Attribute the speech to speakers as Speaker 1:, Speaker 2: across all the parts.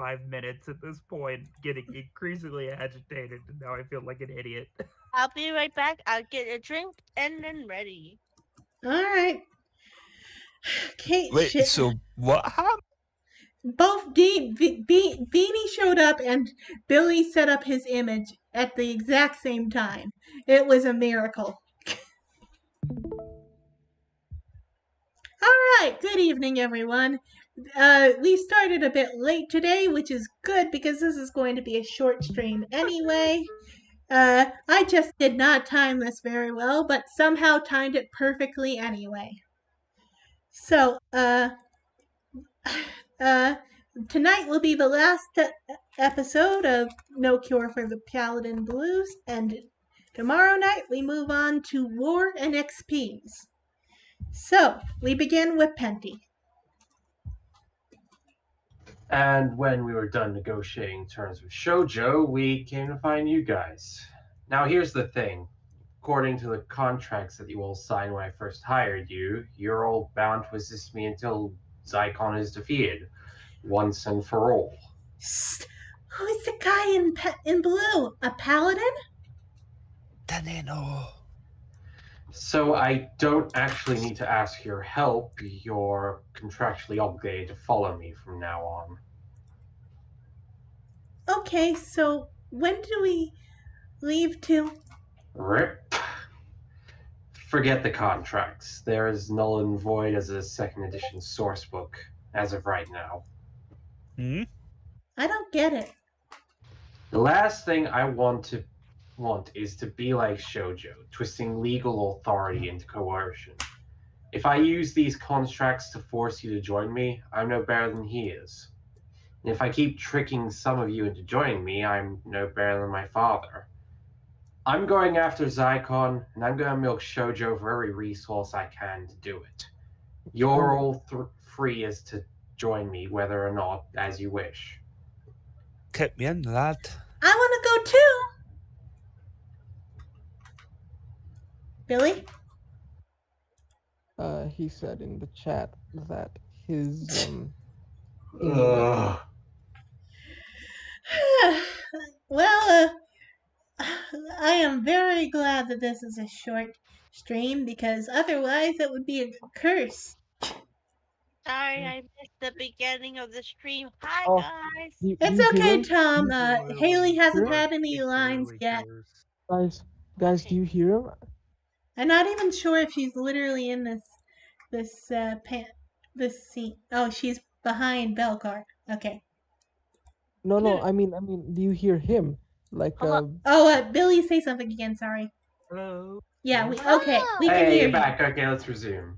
Speaker 1: 5 minutes at this point, getting increasingly agitated, and now I feel like an idiot.
Speaker 2: I'll be right back. I'll get a drink and then ready.
Speaker 3: All right. Kate,
Speaker 4: Wait, so what happened?
Speaker 3: both Beanie showed up and Billy set up his image at the exact same time. It was a miracle. All right, good evening, everyone. We started a bit late today, which is good because this is going to be a short stream anyway. I just did not time this very well, but somehow timed it perfectly anyway. So, tonight will be the last episode of No Cure for the Paladin Blues, and tomorrow night we move on to War and XPs. So, we begin with Penty.
Speaker 5: And when we were done negotiating terms with Shoujo, we came to find you guys. Now here's the thing. According to the contracts that you all signed when I first hired you, you're all bound to assist me until Zycon is defeated, once and for all.
Speaker 3: Who's the guy in blue? A paladin?
Speaker 4: Didn't know.
Speaker 5: So I don't actually need to ask your help. You're contractually obligated to follow me from now on.
Speaker 3: Okay, so when do we leave to?
Speaker 5: Rip. Forget the contracts. They're as null and void as a second edition sourcebook, as of right now.
Speaker 3: I don't get it.
Speaker 5: The last thing I want is to be like Shoujo, twisting legal authority into coercion. If I use these contracts to force you to join me, I'm no better than he is. And if I keep tricking some of you into joining me, I'm no better than my father. I'm going after Zycon, and I'm going to milk Shoujo for every resource I can to do it. You're all free as to join me, whether or not, as you wish.
Speaker 4: Keep me in, lad.
Speaker 3: I want to go too. Billy?
Speaker 6: He said in the chat that his
Speaker 3: Well, I am very glad that this is a short stream because otherwise it would be a curse.
Speaker 2: Sorry, I missed the beginning of the stream. Hi,
Speaker 6: Oh.
Speaker 2: guys.
Speaker 3: It's okay, Tom. Haley hasn't had any lines yet.
Speaker 6: Guys, do you hear him?
Speaker 3: I'm not even sure if she's literally in this scene. Oh, she's behind Belcar. Okay.
Speaker 6: No. I mean, do you hear him? Like,
Speaker 3: Billy, say something again. Sorry.
Speaker 1: Hello.
Speaker 3: Yeah. We
Speaker 2: Oh.
Speaker 3: can
Speaker 5: Hey,
Speaker 3: hear
Speaker 5: you're
Speaker 3: you.
Speaker 5: back. Okay, let's resume.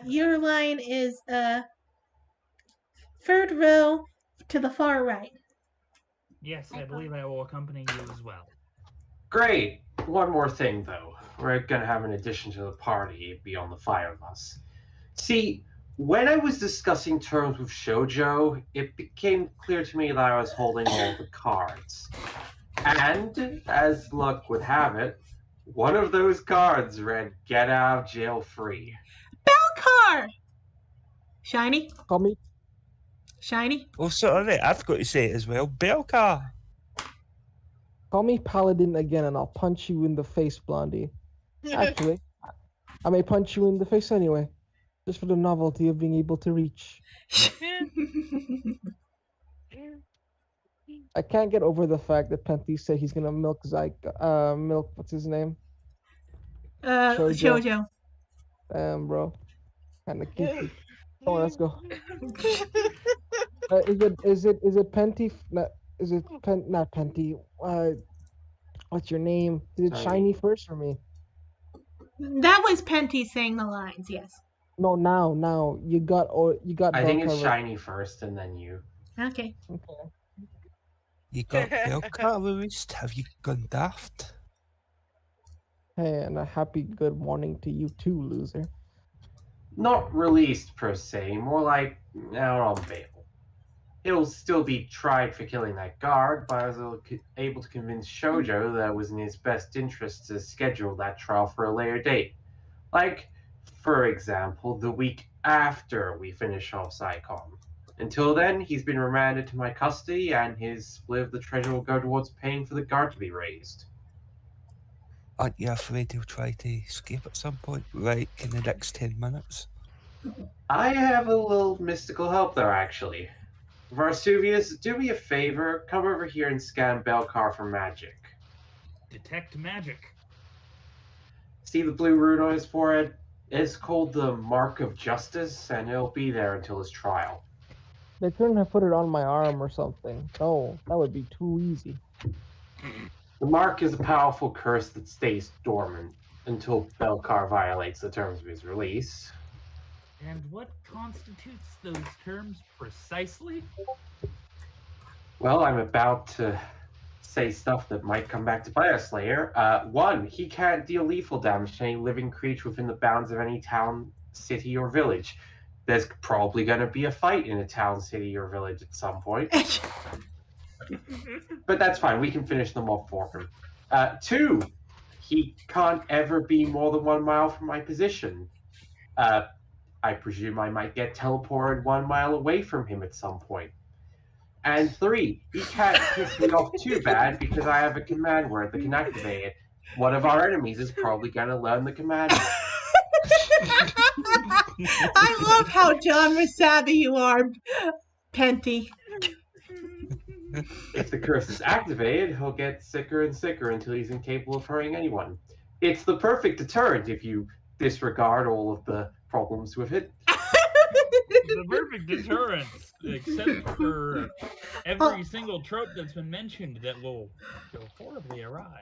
Speaker 3: Your line is third row to the far right.
Speaker 1: Yes, I believe I will accompany you as well.
Speaker 5: Great. One more thing, though. We're going to have an addition to the party beyond the five of us. See, when I was discussing terms with Shoujo, it became clear to me that I was holding all the cards. And, as luck would have it, one of those cards read, "Get out of jail free."
Speaker 3: Belcar! Shiny?
Speaker 6: call me
Speaker 3: Shiny?
Speaker 4: Oh, sorry, I've got to say it as well. Belka.
Speaker 6: Paladin again, and I'll punch you in the face, Blondie. Actually, I may punch you in the face anyway, just for the novelty of being able to reach. I can't get over the fact that Penty said he's gonna milk what's his name?
Speaker 3: Shoujo.
Speaker 6: Bro. Kinda cute. Come on, let's go. Is it Penty? Not Penty. What's your name? Is it Shiny first or me?
Speaker 3: That was Penty saying the lines, yes.
Speaker 6: No, now you got
Speaker 5: I think it's
Speaker 6: Belka
Speaker 5: Shiny first and then you.
Speaker 3: Okay.
Speaker 4: You got Belka released? Have you gone daft?
Speaker 6: Hey, and a happy good morning to you too, loser.
Speaker 5: Not released per se, more like out on bail. He'll still be tried for killing that guard, but I was able to convince Shoujo that it was in his best interest to schedule that trial for a later date. Like, for example, the week after we finish off SciComm. Until then, he's been remanded to my custody, and his split of the treasure will go towards paying for the guard to be raised.
Speaker 4: Aren't you afraid he'll try to escape at some point, right in the next 10 minutes?
Speaker 5: I have a little mystical help there, actually. Varsuvius, do me a favor. Come over here and scan Belcar for magic.
Speaker 1: Detect magic.
Speaker 5: See the blue rune on his forehead? It's called the Mark of Justice, and it'll be there until his trial.
Speaker 6: They couldn't have put it on my arm or something. No, that would be too easy.
Speaker 5: The Mark is a powerful curse that stays dormant until Belcar violates the terms of his release.
Speaker 1: And what constitutes those terms precisely?
Speaker 5: Well, I'm about to say stuff that might come back to bite us later. 1, he can't deal lethal damage to any living creature within the bounds of any town, city, or village. There's probably going to be a fight in a town, city, or village at some point. But that's fine. We can finish them off for him. 2, he can't ever be more than 1 mile from my position. I presume I might get teleported 1 mile away from him at some point. And 3, he can't piss me off too bad because I have a command word that can activate it. One of our enemies is probably going to learn the command word.
Speaker 3: I love how genre savvy you are, Penty.
Speaker 5: If the curse is activated, he'll get sicker and sicker until he's incapable of hurting anyone. It's the perfect deterrent if you disregard all of the problems with it.
Speaker 1: The perfect deterrent, except for every single trope that's been mentioned that will go horribly awry.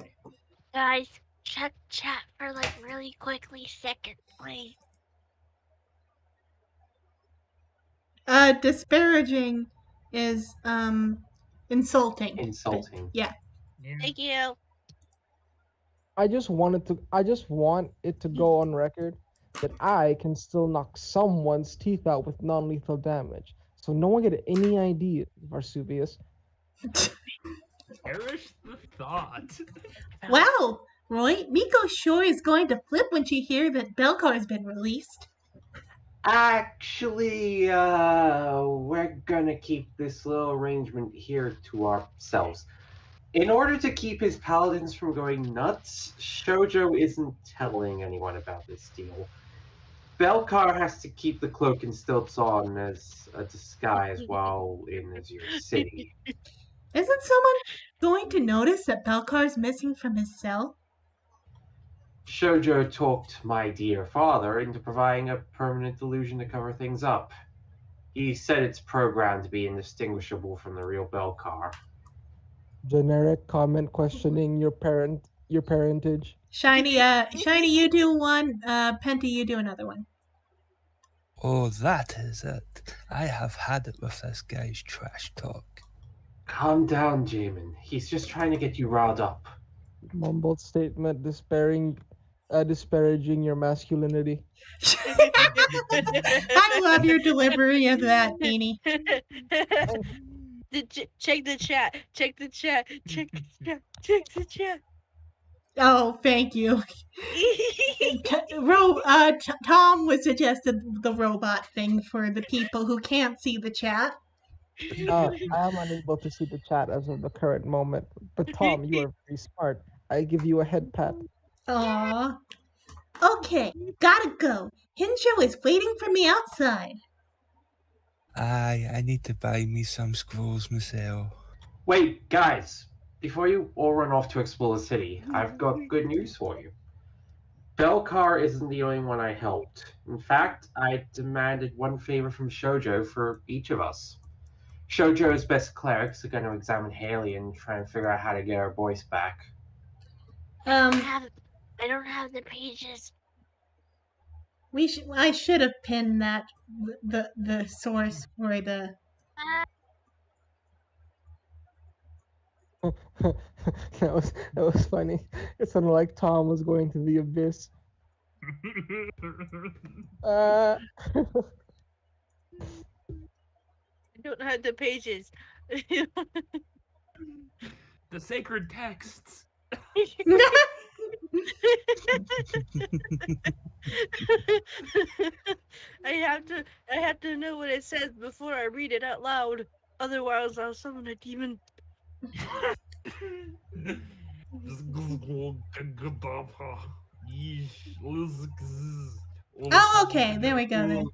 Speaker 2: Guys, check chat for like really quickly second, please.
Speaker 3: Disparaging is insulting.
Speaker 5: Insulting.
Speaker 3: Yeah.
Speaker 1: Yeah.
Speaker 2: Thank you.
Speaker 6: I just want it to go on record that I can still knock someone's teeth out with non-lethal damage. So no one get any idea, Varsuvius.
Speaker 1: Perish the thought.
Speaker 3: Wow, Roy, Miko sure is going to flip when she hears that Belcar has been released.
Speaker 5: Actually, we're gonna keep this little arrangement here to ourselves. In order to keep his paladins from going nuts, Shoujo isn't telling anyone about this deal. Belcar has to keep the cloak and stilts on as a disguise while in Azure City.
Speaker 3: Isn't someone going to notice that Belcar's missing from his cell?
Speaker 5: Shoujo talked my dear father into providing a permanent illusion to cover things up. He said it's programmed to be indistinguishable from the real Belcar.
Speaker 6: Generic comment questioning your parentage.
Speaker 3: Shiny, you do one. Penty, you do another one.
Speaker 4: Oh, that is it. I have had it with this guy's trash talk.
Speaker 5: Calm down, Jamin. He's just trying to get you riled up.
Speaker 6: Mumbled statement disparaging your masculinity.
Speaker 3: I love your delivery of that, Beanie.
Speaker 2: Check the chat. Check the chat. Check the chat. Check the chat.
Speaker 3: Oh, thank you. Tom was suggested the robot thing for the people who can't see the chat.
Speaker 6: I am unable to see the chat as of the current moment. But Tom, you are very smart. I give you a head pat.
Speaker 3: Aww. Okay, gotta go. Hinsho is waiting for me outside.
Speaker 4: Aye, I need to buy me some scrolls myself.
Speaker 5: Wait, guys. Before you all run off to explore the city, I've got good news for you. Belcar isn't the only one I helped. In fact, I demanded one favor from Shoujo for each of us. Shoujo's best clerics are going to examine Haley and try and figure out how to get her voice back.
Speaker 2: I don't have the pages.
Speaker 3: I should have pinned that the source for the.
Speaker 6: that was funny. It sounded like Tom was going to the abyss.
Speaker 2: I don't have the pages.
Speaker 1: The sacred texts.
Speaker 2: I have to know what it says before I read it out loud. Otherwise, I'll summon a demon.
Speaker 3: Oh, okay, there we go then.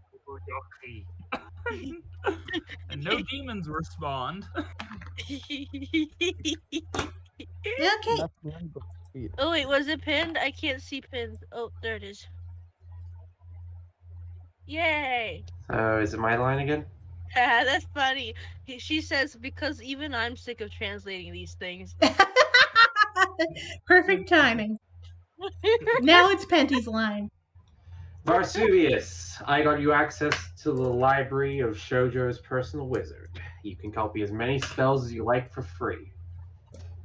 Speaker 1: And no demons were spawned.
Speaker 3: Okay.
Speaker 6: That's legal speed.
Speaker 2: Oh wait, was it pinned? I can't see pins. Oh, there it is. Yay!
Speaker 5: So is it my line again?
Speaker 2: That's funny. She says, because even I'm sick of translating these things.
Speaker 3: Perfect timing. Now it's Penty's line.
Speaker 5: Varsuvius, I got you access to the library of Shoujo's personal wizard. You can copy as many spells as you like for free.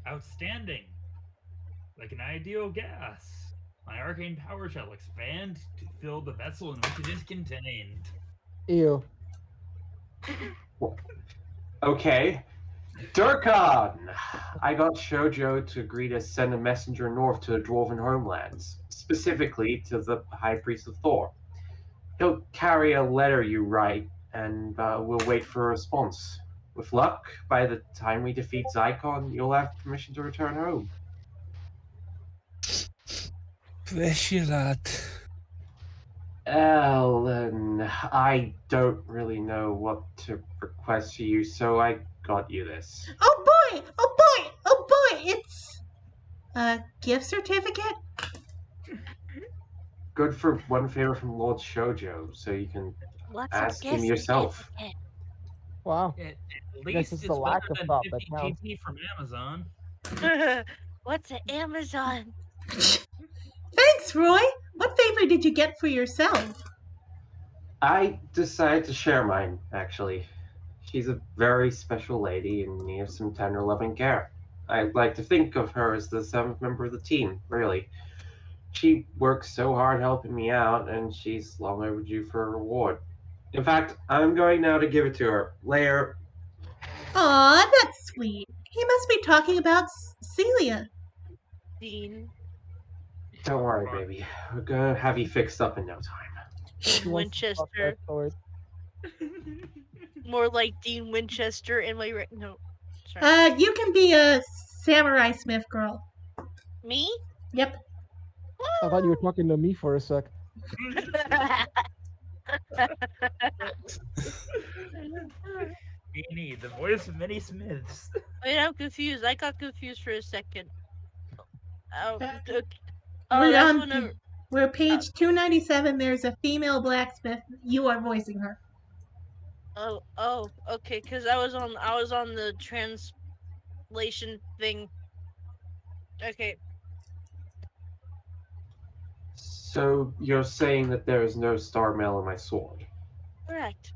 Speaker 1: Outstanding. Like an ideal gas. My arcane power shall expand to fill the vessel in which it is contained.
Speaker 6: Ew.
Speaker 5: Okay. Durkon! I got Shoujo to agree to send a messenger north to the Dwarven homelands, specifically to the High Priest of Thor. He'll carry a letter you write, and we'll wait for a response. With luck, by the time we defeat Zycon, you'll have permission to return home.
Speaker 4: Bless you, lad.
Speaker 5: Ellen, I don't really know what to request for you, so I got you this.
Speaker 3: Oh boy! Oh boy! Oh boy! It's a gift certificate?
Speaker 5: Good for one favor from Lord Shoujo, so you can
Speaker 2: What's
Speaker 5: ask
Speaker 2: a
Speaker 5: him
Speaker 2: gift
Speaker 5: yourself.
Speaker 2: certificate?
Speaker 6: Wow.
Speaker 1: At
Speaker 6: Guess
Speaker 1: least
Speaker 6: it's
Speaker 1: it's
Speaker 6: the lack
Speaker 1: better
Speaker 6: of
Speaker 1: than
Speaker 6: thought that
Speaker 1: 50
Speaker 6: counts.
Speaker 1: GP from Amazon.
Speaker 2: What's an Amazon?
Speaker 3: Thanks, Roy! What favor did you get for yourself?
Speaker 5: I decided to share mine, actually. She's a very special lady in need of some tender loving care. I'd like to think of her as the seventh member of the team, really. She works so hard helping me out, and she's long overdue for a reward. In fact, I'm going now to give it to her. Later.
Speaker 3: Aw, that's sweet. He must be talking about Celia.
Speaker 2: Dean
Speaker 5: Don't worry, baby. We're gonna have you fixed up in no time.
Speaker 6: She wants to fuck
Speaker 2: Winchester.
Speaker 6: that sword.
Speaker 2: More like Dean Winchester in my no. Sorry.
Speaker 3: You can be a samurai smith girl.
Speaker 2: Me?
Speaker 3: Yep.
Speaker 6: I thought you were talking to me for a sec.
Speaker 1: Beanie, the voice of many Smiths.
Speaker 2: Wait, I'm confused. I got confused for a second. Oh, okay.
Speaker 3: We're
Speaker 2: That's
Speaker 3: on
Speaker 2: one of.
Speaker 3: We're page 297. There's a female blacksmith. You are voicing her.
Speaker 2: Oh, okay. Because I was on the translation thing. Okay.
Speaker 5: So you're saying that there is no star mail in my sword?
Speaker 2: Correct.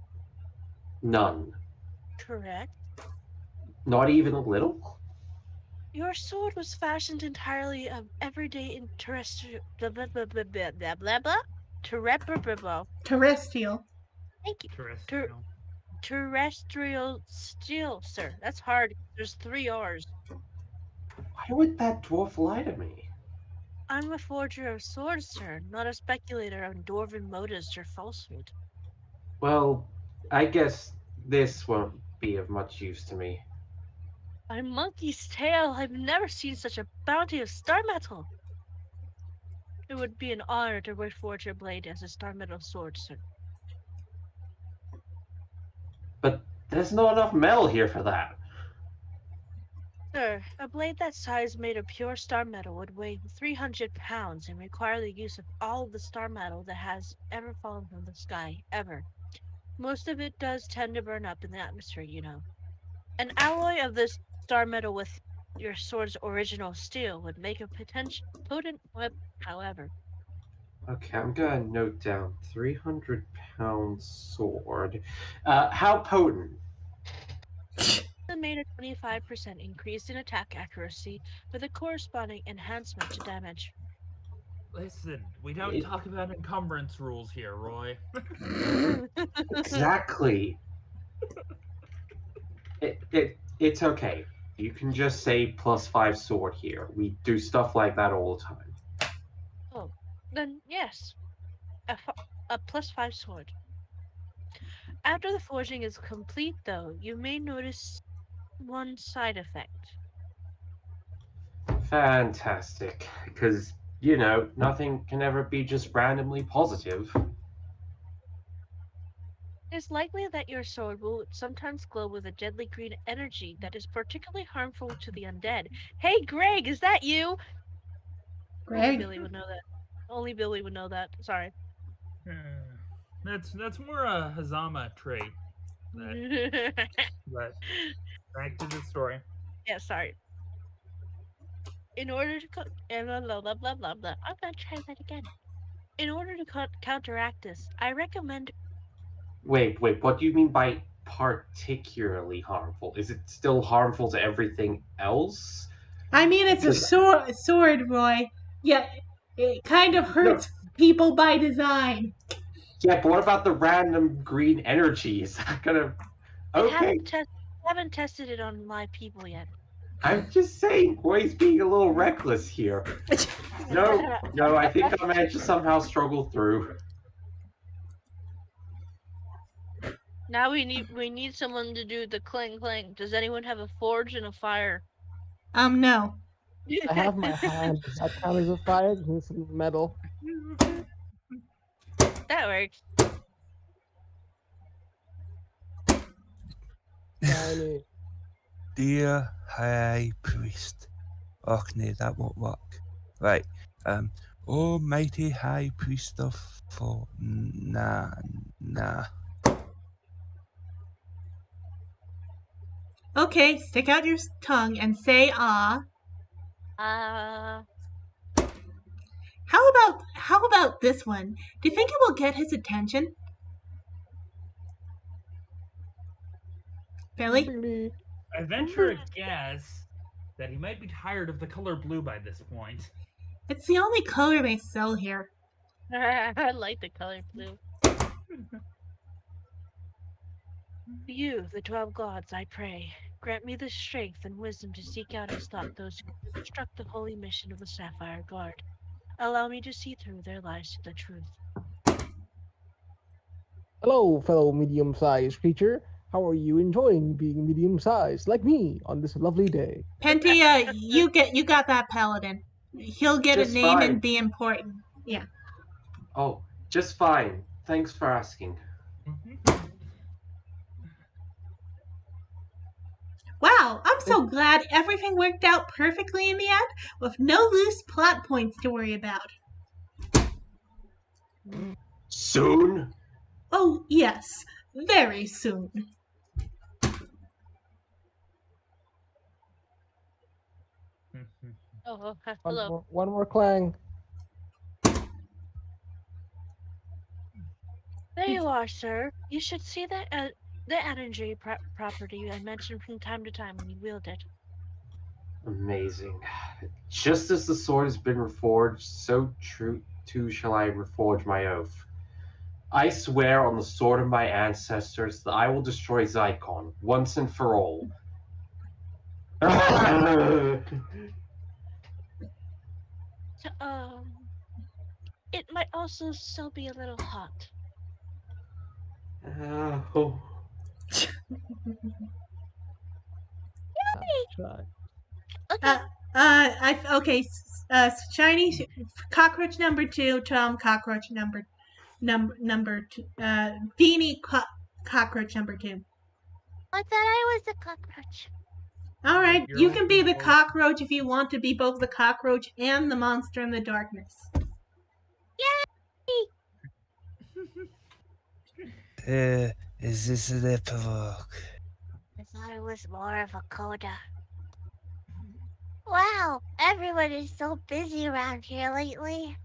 Speaker 5: None.
Speaker 2: Correct.
Speaker 5: Not even a little?
Speaker 2: Your sword was fashioned entirely of everyday terrestrial blah blah blah blah blah blah blah blah
Speaker 3: Terrestrial.
Speaker 2: Thank you.
Speaker 1: Terrestrial.
Speaker 2: Terrestrial steel, sir. That's hard. There's 3 R's.
Speaker 5: Why would that dwarf lie to me?
Speaker 2: I'm a forger of swords, sir, not a speculator on dwarven motives or falsehood.
Speaker 5: Well, I guess this won't be of much use to me.
Speaker 2: A monkey's tail! I've never seen such a bounty of star metal! It would be an honor to reforge your blade as a star metal sword, sir.
Speaker 5: But there's not enough metal here for that.
Speaker 2: Sir, a blade that size made of pure star metal would weigh 300 pounds and require the use of all of the star metal that has ever fallen from the sky, ever. Most of it does tend to burn up in the atmosphere, you know. An alloy of this star metal with your sword's original steel would make a potent weapon, however.
Speaker 5: Okay, I'm gonna note down 300-pound sword. How potent?
Speaker 2: Made a 25% increase in attack accuracy with a corresponding enhancement to damage.
Speaker 1: Listen, we don't talk about encumbrance rules here, Roy.
Speaker 5: Exactly. It's okay. You can just say +5 sword here. We do stuff like that all the time.
Speaker 2: Then yes, a +5 sword. After the forging is complete, though, you may notice one side effect.
Speaker 5: Fantastic. Because, nothing can ever be just randomly positive.
Speaker 2: It is likely that your sword will sometimes glow with a deadly green energy that is particularly harmful to the undead. Hey, Greg, is that you? Only
Speaker 3: Greg?
Speaker 2: Billy would know that. Only Billy would know that. Sorry.
Speaker 1: That's more a Hazama trait. But back to the story.
Speaker 2: Yeah, sorry. In order to blah blah blah blah blah blah. I'm gonna try that again. In order to counteract this, I recommend.
Speaker 5: Wait, what do you mean by particularly harmful? Is it still harmful to everything else?
Speaker 3: I mean, it's a sword, Roy. Yeah, it kind of
Speaker 5: No.
Speaker 3: hurts people by design.
Speaker 5: Yeah, but what about the random green energy? Is that gonna... Okay,
Speaker 2: Haven't tested it on live people yet.
Speaker 5: I'm just saying, Roy's being a little reckless here. No, I think I managed to somehow struggle through.
Speaker 2: Now we need someone to do the clang clang. Does anyone have a forge and a fire?
Speaker 3: No.
Speaker 6: I have my hand. Does that count as a fire? It's metal.
Speaker 2: That works.
Speaker 6: Tiny.
Speaker 4: Dear High Priest. Oh, no, that won't work. Right. Almighty High Priest of Nah.
Speaker 3: Okay, stick out your tongue and say ah. How about this one? Do you think it will get his attention? Billy?
Speaker 1: I venture a guess that he might be tired of the color blue by this point.
Speaker 3: It's the only color they sell here.
Speaker 2: I like the color blue. You, the 12 gods, I pray, grant me the strength and wisdom to seek out and stop those who struck the holy mission of the Sapphire Guard. Allow me to see through their lies to the truth.
Speaker 6: Hello, fellow medium-sized creature. How are you enjoying being medium-sized, like me, on this lovely day?
Speaker 3: Pentia, you got that Paladin. He'll get
Speaker 5: Just
Speaker 3: a name
Speaker 5: fine.
Speaker 3: and be important. Yeah.
Speaker 5: Oh, just fine. Thanks for asking.
Speaker 3: Wow, I'm so glad everything worked out perfectly in the end, with no loose plot points to worry about.
Speaker 5: Soon?
Speaker 3: Oh, yes, very soon.
Speaker 2: Oh, hello.
Speaker 6: One more clang.
Speaker 2: There you are, sir. You should see that the energy property I mentioned from time to time when you wield it.
Speaker 5: Amazing. Just as the sword has been reforged, so true too shall I reforge my oath. I swear on the sword of my ancestors that I will destroy Zycon once and for all.
Speaker 2: So, it might also still be a little hot.
Speaker 5: Oh.
Speaker 6: Try.
Speaker 2: Okay.
Speaker 3: Shiny cockroach number 2, Tom cockroach number 2, Beanie cockroach number 2.
Speaker 2: I thought I was the cockroach.
Speaker 3: All right,
Speaker 1: You're
Speaker 3: you can be the
Speaker 1: welcome.
Speaker 3: cockroach if you want to be both the cockroach and the monster in the darkness.
Speaker 4: Is this an epilogue?
Speaker 2: I thought it was more of a coda. Wow, everyone is so busy around here lately.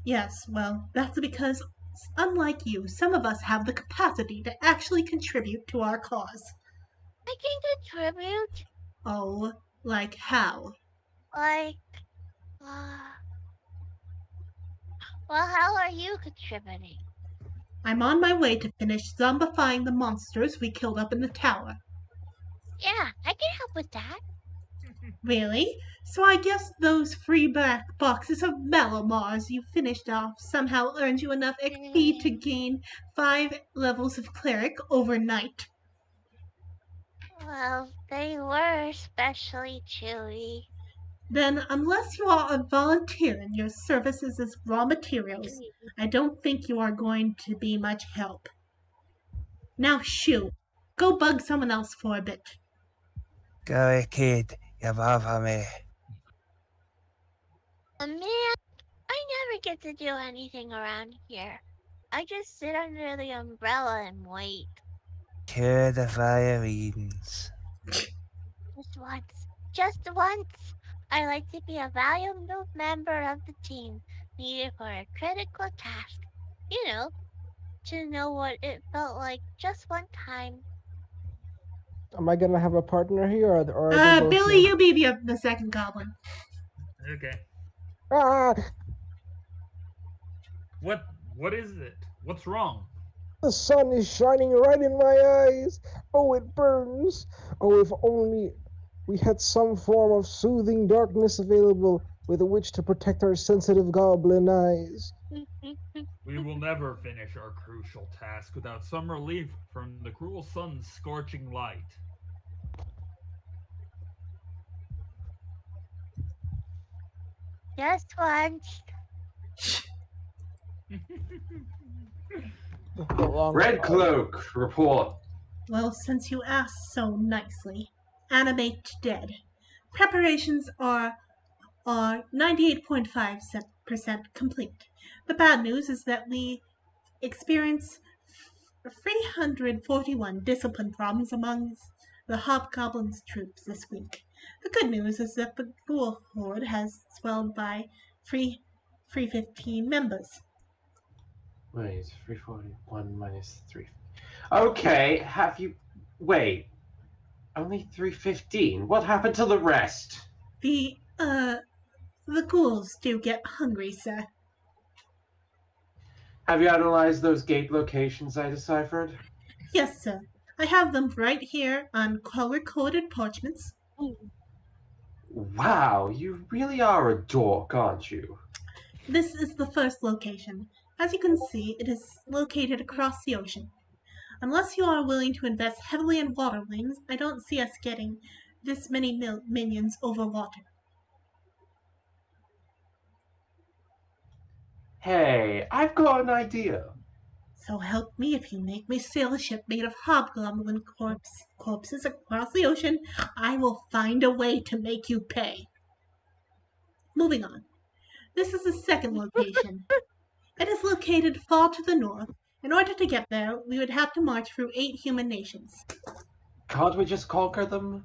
Speaker 3: Yes, well, that's because, unlike you, some of us have the capacity to actually contribute to our cause.
Speaker 2: I can contribute.
Speaker 3: Oh, like how?
Speaker 2: Like, well, how are you contributing?
Speaker 3: I'm on my way to finish zombifying the monsters we killed up in the tower.
Speaker 2: Yeah, I can help with that.
Speaker 3: Really? So I guess those free black boxes of Malomars you finished off somehow earned you enough XP to gain 5 levels of cleric overnight.
Speaker 2: Well, they were especially chewy.
Speaker 3: Then, unless you are volunteering your services as raw materials, I don't think you are going to be much help. Now, shoo. Go bug someone else for a bit.
Speaker 4: Go, kid. You bother me.
Speaker 2: Man, I never get to do anything around here. I just sit under the umbrella and wait.
Speaker 4: Cure the violins.
Speaker 2: Just once. Just once. I like to be a valuable member of the team, needed for a critical task. You know, to know what it felt like just one time.
Speaker 6: Am I gonna have a partner here, or are they both
Speaker 3: Billy,
Speaker 6: here?
Speaker 3: you be the second goblin.
Speaker 1: Okay.
Speaker 6: Ah,
Speaker 1: What is it? What's wrong?
Speaker 6: the sun is shining right in my eyes. Oh, it burns. Oh, if only we had some form of soothing darkness available with which to protect our sensitive goblin eyes.
Speaker 1: We will never finish our crucial task without some relief from the cruel sun's scorching light.
Speaker 2: Just once.
Speaker 5: Red Cloak, report.
Speaker 3: Well, since you asked so nicely, animate dead. Preparations are 98.5% complete. The bad news is that we experience 341 discipline problems among the Hobgoblin's troops this week. The good news is that the Ghoul Horde has swelled by 315 members.
Speaker 5: Wait, 341 minus 3. Okay, have you. Wait. Only 315? What happened to the rest?
Speaker 3: The ghouls do get hungry, sir.
Speaker 5: Have you analyzed those gate locations I deciphered?
Speaker 3: Yes, sir. I have them right here on color-coded parchments.
Speaker 5: Wow, you really are a dork, aren't you?
Speaker 3: This is the first location. As you can see, it is located across the ocean. Unless you are willing to invest heavily in water wings, I don't see us getting this many minions over water.
Speaker 5: Hey, I've got an idea.
Speaker 3: So help me if you make me sail a ship made of hobgoblin corpses across the ocean, I will find a way to make you pay. Moving on. This is the second location. It is located far to the north. In order to get there, we would have to march through 8 human nations.
Speaker 5: Can't we just conquer them?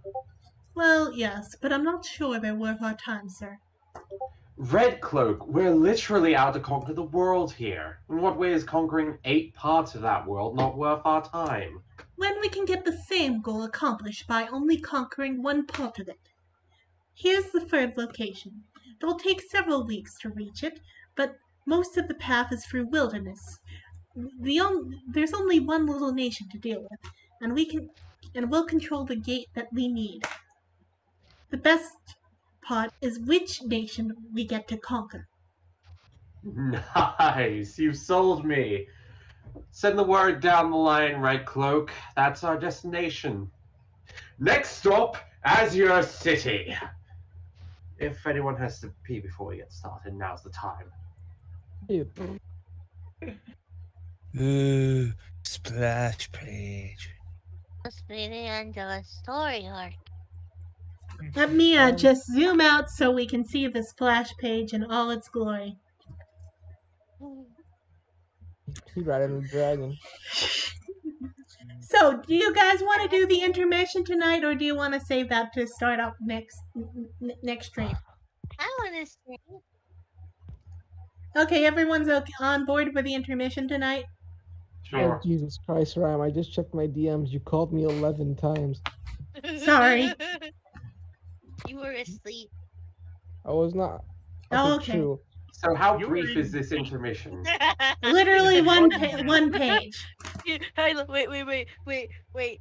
Speaker 3: Well, yes, but I'm not sure they're worth our time, sir.
Speaker 5: Red Cloak, we're literally out to conquer the world here. In what way is conquering 8 parts of that world not worth our time?
Speaker 3: When we can get the same goal accomplished by only conquering one part of it. Here's the third location. It will take several weeks to reach it, but most of the path is through wilderness. There's only one little nation to deal with, and we'll control the gate that we need. The best part is which nation we get to conquer.
Speaker 5: Nice, you sold me. Send the word down the line, Red Cloak. That's our destination. Next stop, Azure City. If anyone has to pee before we get started, now's the time.
Speaker 4: Ooh, splash page.
Speaker 2: Must be the end of a story arc.
Speaker 3: Let me just zoom out so we can see the splash page in all its glory.
Speaker 6: He riding a dragon.
Speaker 3: So, do you guys want to do the intermission tonight, or do you want to save that to start up next stream?
Speaker 2: I want to see.
Speaker 3: Okay, everyone's on board for the intermission tonight?
Speaker 5: Sure.
Speaker 6: Oh, Jesus Christ, Ram, I just checked my DMs. You called me 11 times.
Speaker 3: Sorry.
Speaker 2: You were asleep.
Speaker 6: I was not.
Speaker 3: Oh, okay.
Speaker 6: True.
Speaker 5: So how
Speaker 1: You
Speaker 5: brief
Speaker 1: were
Speaker 5: is this intermission?
Speaker 3: Literally one page.
Speaker 7: Wait.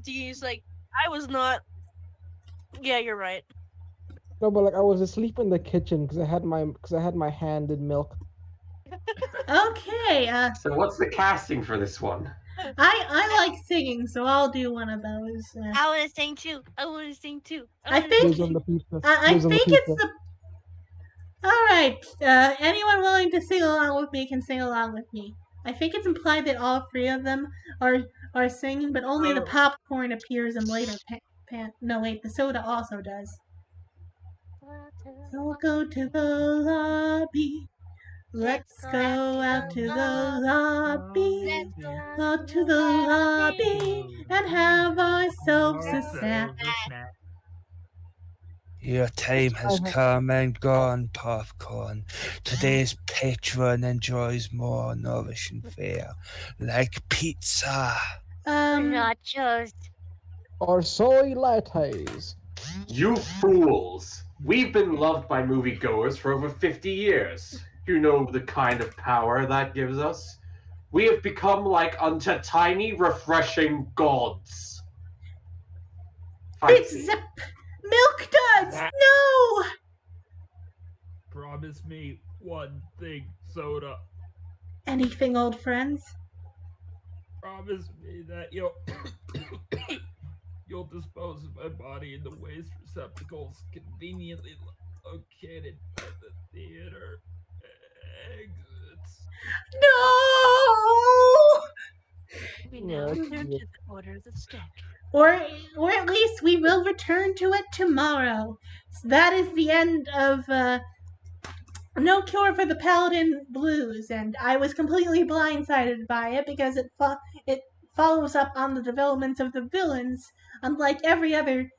Speaker 7: He's like, I was not. Yeah, you're right.
Speaker 6: No, but like I was asleep in the kitchen because I had my hand in milk.
Speaker 3: Okay,
Speaker 5: So what's the casting for this one?
Speaker 3: I like singing, so I'll do one of those.
Speaker 2: I want to sing too. I want to sing too.
Speaker 3: I
Speaker 2: wanna
Speaker 3: think-
Speaker 6: Lives
Speaker 2: sing
Speaker 6: on the
Speaker 2: too.
Speaker 6: pizza.
Speaker 3: I
Speaker 6: Lives on the
Speaker 3: think it's
Speaker 6: pizza.
Speaker 3: the. All right, anyone willing to sing along with me can sing along with me. I think it's implied that all three of them are singing, but only the
Speaker 1: Oh.
Speaker 3: popcorn appears in later. No, wait, the soda also does. So go to the lobby. Let's go out to the lobby.
Speaker 2: Let's go out
Speaker 3: Out to the lobby and have ourselves a snack.
Speaker 4: Your time has come and gone, popcorn. Today's patron enjoys more nourishing fare, like pizza.
Speaker 2: nachos.
Speaker 6: Or soy lattes.
Speaker 5: You fools! We've been loved by moviegoers for over 50 years. You know the kind of power that gives us. We have become like unto tiny, refreshing gods. Fight
Speaker 3: It's
Speaker 5: scene.
Speaker 3: zip. Milk duds. No.
Speaker 1: Promise me one thing, soda.
Speaker 3: Anything, old friends?
Speaker 1: Promise me that you'll you'll dispose of my body in the waste receptacles conveniently located by the theater exits.
Speaker 3: No.
Speaker 2: We now
Speaker 6: Yeah,
Speaker 2: return
Speaker 6: yeah.
Speaker 2: to the order of the stick.
Speaker 3: Or at least we will return to it tomorrow. So that is the end of No Cure for the Paladin Blues, and I was completely blindsided by it because it follows up on the developments of the villains, unlike every other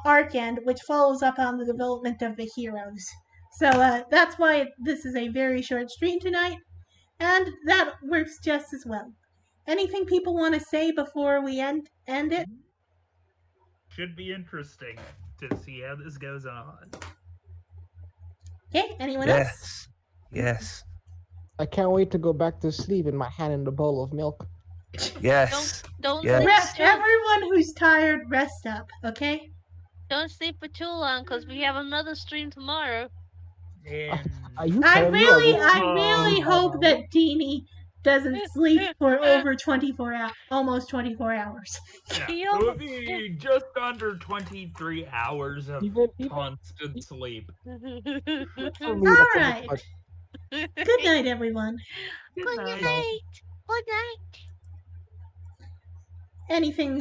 Speaker 3: arc end, which follows up on the development of the heroes. So that's why this is a very short stream tonight, and that works just as well. Anything people want to say before we end it?
Speaker 1: Should be interesting to see how this goes on.
Speaker 3: Okay, anyone else?
Speaker 4: Yes. Yes.
Speaker 6: I can't wait to go back to sleep with my hand in the bowl of milk.
Speaker 4: Yes.
Speaker 2: Don't
Speaker 4: Yeah.
Speaker 2: sleep
Speaker 3: Rest,
Speaker 2: too,
Speaker 3: everyone who's tired, rest up, okay?
Speaker 2: don't sleep for too long because we have another stream tomorrow.
Speaker 1: And
Speaker 6: Are you
Speaker 3: I
Speaker 6: telling me I
Speaker 3: really
Speaker 6: will-
Speaker 3: hope that Deanie doesn't sleep for over 24 hours, almost 24 hours.
Speaker 1: yeah,
Speaker 2: He
Speaker 1: it would
Speaker 2: almost
Speaker 1: be just under 23 hours of
Speaker 6: Even
Speaker 1: constant sleep.
Speaker 6: for me,
Speaker 3: All
Speaker 6: that's
Speaker 3: right.
Speaker 6: like-
Speaker 3: Good night, everyone.
Speaker 1: Good
Speaker 2: Good
Speaker 1: night.
Speaker 2: night. Good night.
Speaker 3: Anything